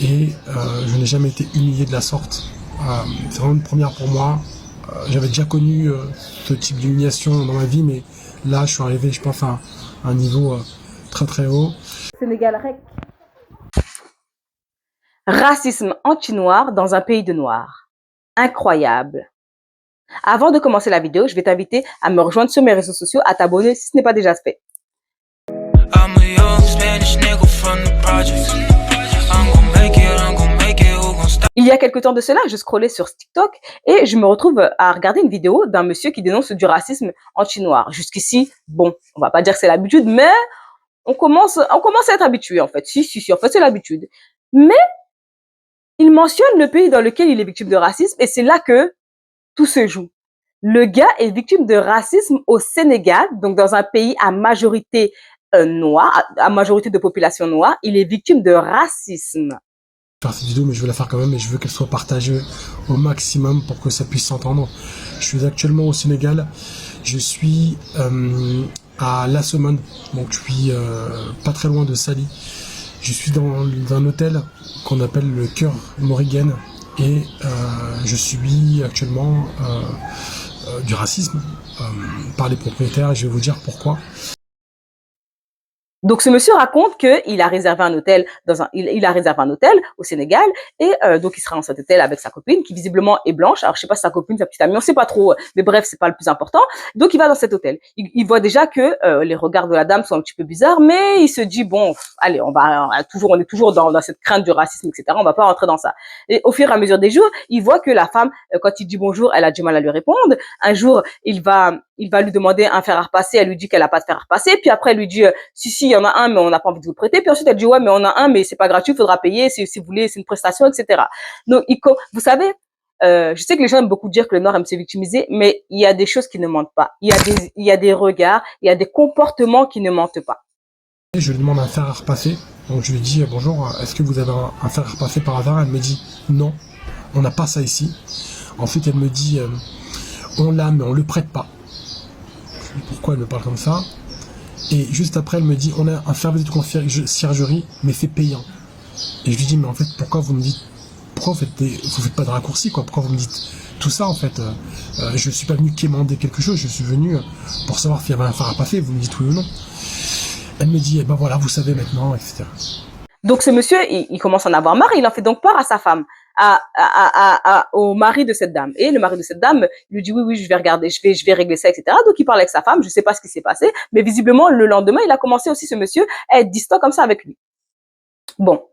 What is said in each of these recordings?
et je n'ai jamais été humilié de la sorte. C'est vraiment une première pour moi. J'avais déjà connu ce type d'humiliation dans ma vie, mais là, je suis arrivé, je pense, à un niveau très très haut. Sénégal REC. Racisme anti-noir dans un pays de noirs. Incroyable. Avant de commencer la vidéo, je vais t'inviter à me rejoindre sur mes réseaux sociaux, à t'abonner si ce n'est pas déjà fait. Il y a quelque temps de cela, je scrollais sur TikTok et je me retrouve à regarder une vidéo d'un monsieur qui dénonce du racisme anti-noir. Jusqu'ici, bon, on va pas dire que c'est l'habitude, mais on commence à être habitué en fait. Si, en fait, c'est l'habitude. Mais il mentionne le pays dans lequel il est victime de racisme et c'est là que tout se joue. Le gars est victime de racisme au Sénégal, donc dans un pays à majorité noire, à majorité de population noire. Il est victime de racisme. Faire cette vidéo, mais je veux la faire quand même et je veux qu'elle soit partagée au maximum pour que ça puisse s'entendre. Je suis actuellement au Sénégal. Je suis à Lassemone, donc je suis pas très loin de Sali. Je suis dans un hôtel qu'on appelle le Cœur Morrigan et je subis actuellement du racisme par les propriétaires et je vais vous dire pourquoi. Donc ce monsieur raconte qu'il a réservé un hôtel il a réservé un hôtel au Sénégal et donc il sera dans cet hôtel avec sa copine qui visiblement est blanche. Alors je sais pas si sa copine, sa petite amie, on sait pas trop, mais bref c'est pas le plus important. Donc il va dans cet hôtel. Il voit déjà que les regards de la dame sont un petit peu bizarres, mais il se dit bon, allez on est toujours dans cette crainte du racisme, etc. On va pas rentrer dans ça. Et au fur et à mesure des jours, il voit que la femme, quand il dit bonjour, elle a du mal à lui répondre. Un jour il va lui demander un fer à repasser, elle lui dit qu'elle a pas de fer à repasser, puis après elle lui dit si, il y en a un, mais on n'a pas envie de vous le prêter. Puis ensuite, elle dit, ouais, mais on a un, mais c'est pas gratuit, il faudra payer, si vous voulez, c'est une prestation, etc. Donc, vous savez, je sais que les gens aiment beaucoup dire que le Nord aime se victimiser, mais il y a des choses qui ne mentent pas. Il y a des regards, il y a des comportements qui ne mentent pas. Je lui demande un fer à repasser. Donc je lui dis, bonjour, est-ce que vous avez un fer à repasser par hasard? Elle me dit, non, on n'a pas ça ici. Ensuite, elle me dit, on l'a, mais on le prête pas. Je lui dis, pourquoi elle me parle comme ça? Et juste après, elle me dit, on a un service de conciergerie, mais c'est payant. Et je lui dis, mais en fait, pourquoi vous me dites, pourquoi vous faites pas de raccourci, quoi? Pourquoi vous me dites tout ça, en fait? Je suis pas venu quémander quelque chose, je suis venu pour savoir s'il y avait un fer à passer, vous me dites oui ou non. Elle me dit, eh ben voilà, vous savez maintenant, etc. Donc ce monsieur, il commence à en avoir marre, il en fait donc part à sa femme, au mari de cette dame. Et le mari de cette dame lui dit oui, je vais regarder, je vais régler ça, etc. Donc il parle avec sa femme, je sais pas ce qui s'est passé, mais visiblement le lendemain, il a commencé aussi ce monsieur à être distant comme ça avec lui. Bon,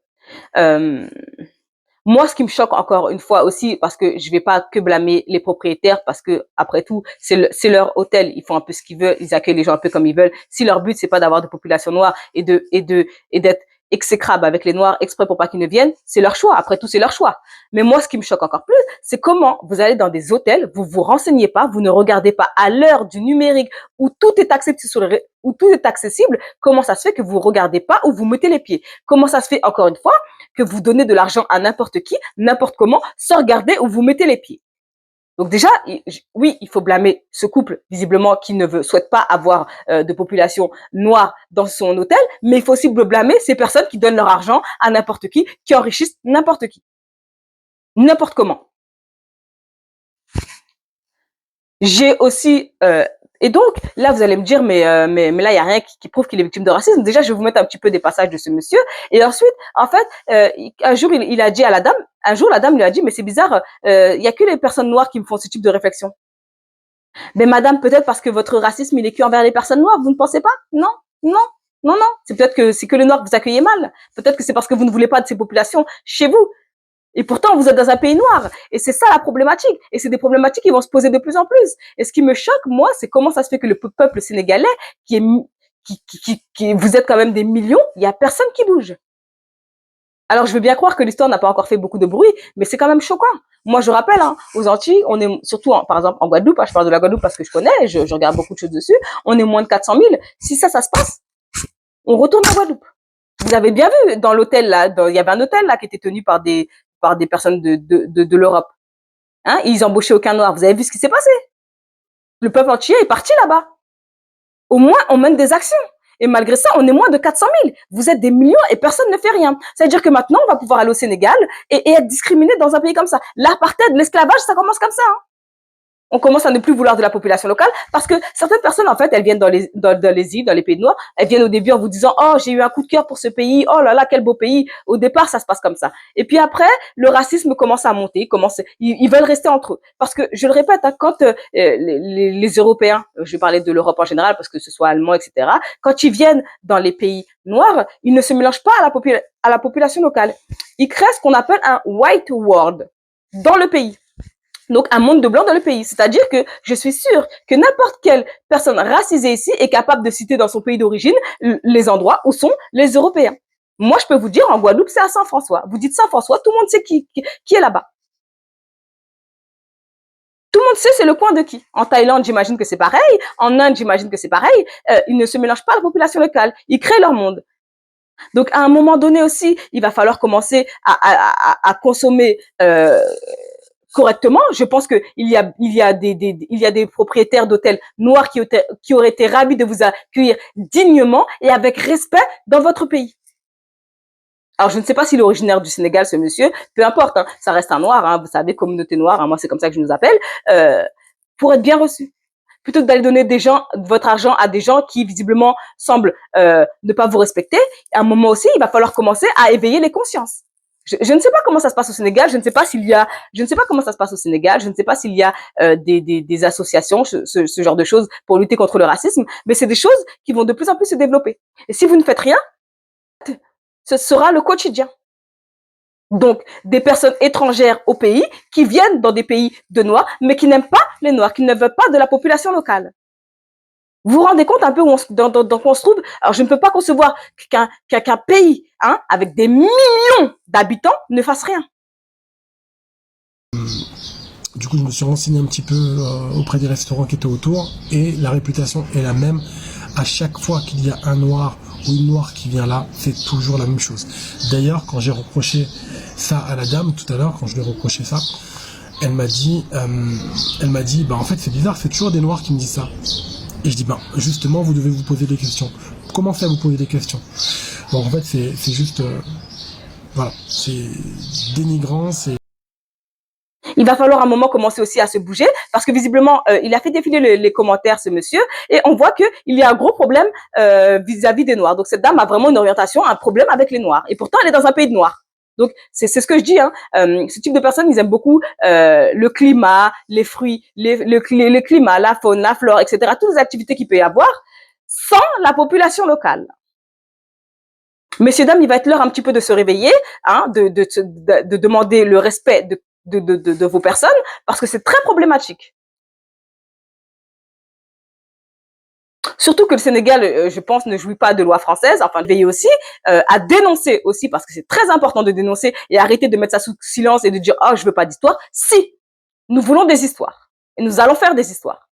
moi, ce qui me choque encore une fois aussi, parce que je vais pas que blâmer les propriétaires, parce que après tout, c'est leur hôtel, ils font un peu ce qu'ils veulent, ils accueillent les gens un peu comme ils veulent. Si leur but c'est pas d'avoir de population noire et d'être exécrable avec les noirs exprès pour pas qu'ils ne viennent, c'est leur choix. Après tout, c'est leur choix. Mais moi, ce qui me choque encore plus, c'est comment vous allez dans des hôtels, vous vous renseignez pas, vous ne regardez pas à l'heure du numérique où tout est accessible où tout est accessible. Comment ça se fait que vous regardez pas où vous mettez les pieds? Comment ça se fait encore une fois que vous donnez de l'argent à n'importe qui, n'importe comment, sans regarder où vous mettez les pieds? Donc déjà, oui, il faut blâmer ce couple, visiblement, qui ne souhaite pas avoir de population noire dans son hôtel, mais il faut aussi blâmer ces personnes qui donnent leur argent à n'importe qui enrichissent n'importe qui, n'importe comment. J'ai aussi et donc là vous allez me dire mais là il y a rien qui prouve qu'il est victime de racisme. Déjà je vais vous mettre un petit peu des passages de ce monsieur et ensuite en fait un jour il a dit à la dame, un jour la dame lui a dit mais c'est bizarre, il y a que les personnes noires qui me font ce type de réflexion. Mais madame, peut-être parce que votre racisme il est que envers les personnes noires, vous ne pensez pas? Non, non. Non, non, c'est peut-être que c'est que les noirs que vous accueillez mal. Peut-être que c'est parce que vous ne voulez pas de ces populations chez vous. Et pourtant, vous êtes dans un pays noir. Et c'est ça la problématique. Et c'est des problématiques qui vont se poser de plus en plus. Et ce qui me choque, moi, c'est comment ça se fait que le peuple sénégalais, vous êtes quand même des millions, il y a personne qui bouge. Alors, je veux bien croire que l'histoire n'a pas encore fait beaucoup de bruit, mais c'est quand même choquant. Moi, je rappelle, hein, aux Antilles, on est surtout, par exemple, en Guadeloupe, je parle de la Guadeloupe parce que je connais, je regarde beaucoup de choses dessus, on est moins de 400 000. Si ça se passe, on retourne en Guadeloupe. Vous avez bien vu, dans l'hôtel, là, il y avait un hôtel, là, qui était tenu par des personnes de l'Europe. Hein, ils embauchaient aucun noir. Vous avez vu ce qui s'est passé? Le peuple entier est parti là-bas. Au moins, on mène des actions. Et malgré ça, on est moins de 400 000. Vous êtes des millions et personne ne fait rien. C'est-à-dire que maintenant, on va pouvoir aller au Sénégal et être discriminé dans un pays comme ça. L'apartheid, l'esclavage, ça commence comme ça. Hein. On commence à ne plus vouloir de la population locale parce que certaines personnes, en fait, elles viennent dans les îles, dans les pays noirs, elles viennent au début en vous disant « Oh, j'ai eu un coup de cœur pour ce pays, oh là là, quel beau pays ». Au départ, ça se passe comme ça. Et puis après, le racisme commence à monter, ils veulent rester entre eux. Parce que, je le répète, hein, quand les Européens, je vais parler de l'Europe en général parce que ce soit allemand, etc., quand ils viennent dans les pays noirs, ils ne se mélangent pas à la population locale. Ils créent ce qu'on appelle un white world dans le pays. Donc, un monde de blanc dans le pays. C'est-à-dire que je suis sûre que n'importe quelle personne racisée ici est capable de citer dans son pays d'origine les endroits où sont les Européens. Moi, je peux vous dire, en Guadeloupe, c'est à Saint-François. Vous dites Saint-François, tout le monde sait qui est là-bas. Tout le monde sait c'est le coin de qui. En Thaïlande, j'imagine que c'est pareil. En Inde, j'imagine que c'est pareil. Ils ne se mélangent pas à la population locale. Ils créent leur monde. Donc, à un moment donné aussi, il va falloir commencer à consommer correctement. Je pense que il y a des propriétaires d'hôtels noirs qui auraient été ravis de vous accueillir dignement et avec respect dans votre pays. Alors, je ne sais pas s'il est originaire du Sénégal, ce monsieur, peu importe, hein, ça reste un noir, hein, vous savez, communauté noire, hein, moi c'est comme ça que je nous appelle, pour être bien reçu. Plutôt que d'aller donner votre argent à des gens qui visiblement semblent ne pas vous respecter, à un moment aussi, il va falloir commencer à éveiller les consciences. Je ne sais pas comment ça se passe au Sénégal, je ne sais pas comment ça se passe au Sénégal, je ne sais pas s'il y a des associations, ce genre de choses pour lutter contre le racisme, mais c'est des choses qui vont de plus en plus se développer. Et si vous ne faites rien, ce sera le quotidien. Donc, des personnes étrangères au pays qui viennent dans des pays de noirs, mais qui n'aiment pas les noirs, qui ne veulent pas de la population locale. Vous vous rendez compte un peu où on se trouve? Alors, je ne peux pas concevoir qu'un pays, hein, avec des millions d'habitants ne fasse rien. Du coup, je me suis renseigné un petit peu auprès des restaurants qui étaient autour et la réputation est la même. À chaque fois qu'il y a un noir ou une noire qui vient là, c'est toujours la même chose. D'ailleurs, quand j'ai reproché ça à la dame tout à l'heure, quand je lui ai reproché ça, elle m'a dit, bah en fait c'est bizarre, c'est toujours des noirs qui me disent ça. Et je dis, ben justement, vous devez vous poser des questions. Commencez à vous poser des questions. Bon, en fait, c'est juste, voilà, c'est dénigrant, c'est... Il va falloir un moment commencer aussi à se bouger parce que visiblement, il a fait défiler les commentaires, ce monsieur, et on voit qu'il y a un gros problème vis-à-vis des Noirs. Donc, cette dame a vraiment une orientation, un problème avec les Noirs. Et pourtant, elle est dans un pays de Noirs. Donc, c'est ce que je dis. Hein. Ce type de personnes, ils aiment beaucoup le climat, les fruits, le climat, la faune, la flore, etc. Toutes les activités qu'il peut y avoir sans la population locale. Messieurs, dames, il va être l'heure un petit peu de se réveiller, hein, de demander le respect de vos personnes, parce que c'est très problématique. Surtout que le Sénégal, je pense, ne jouit pas de loi française, enfin, veiller aussi, à dénoncer aussi, parce que c'est très important de dénoncer et arrêter de mettre ça sous silence et de dire « Oh, je veux pas d'histoire ». Si, nous voulons des histoires. Et nous allons faire des histoires.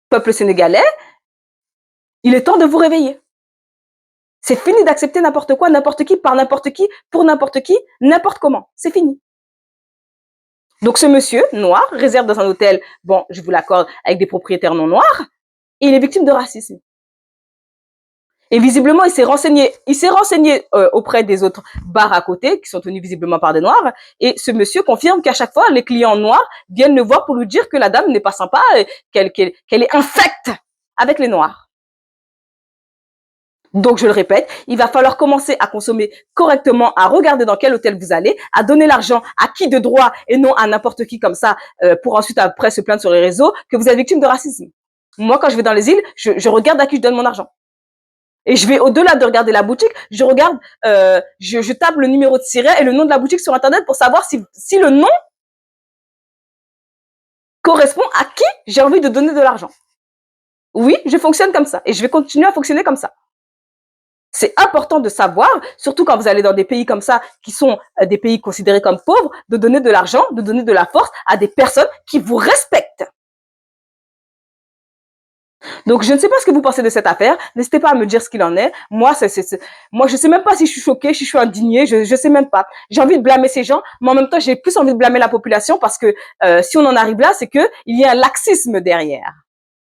Peuple sénégalais, il est temps de vous réveiller. C'est fini d'accepter n'importe quoi, n'importe qui, par n'importe qui, pour n'importe qui, n'importe comment. C'est fini. Donc, ce monsieur noir réserve dans un hôtel, bon, je vous l'accorde, avec des propriétaires non noirs, et il est victime de racisme. Et visiblement, il s'est renseigné auprès des autres bars à côté, qui sont tenus visiblement par des noirs, et ce monsieur confirme qu'à chaque fois, les clients noirs viennent le voir pour lui dire que la dame n'est pas sympa, qu'elle est infecte avec les noirs. Donc, je le répète, il va falloir commencer à consommer correctement, à regarder dans quel hôtel vous allez, à donner l'argent à qui de droit et non à n'importe qui comme ça, pour ensuite après se plaindre sur les réseaux que vous êtes victime de racisme. Moi, quand je vais dans les îles, je regarde à qui je donne mon argent. Et je vais au-delà de regarder la boutique, je regarde, je tape le numéro de siret et le nom de la boutique sur Internet pour savoir si le nom correspond à qui j'ai envie de donner de l'argent. Oui, je fonctionne comme ça et je vais continuer à fonctionner comme ça. C'est important de savoir, surtout quand vous allez dans des pays comme ça, qui sont des pays considérés comme pauvres, de donner de l'argent, de donner de la force à des personnes qui vous respectent. Donc, je ne sais pas ce que vous pensez de cette affaire. N'hésitez pas à me dire ce qu'il en est. Moi, moi, je sais même pas si je suis choquée, si je suis indignée. Je sais même pas. J'ai envie de blâmer ces gens, mais en même temps, j'ai plus envie de blâmer la population parce que si on en arrive là, c'est que il y a un laxisme derrière.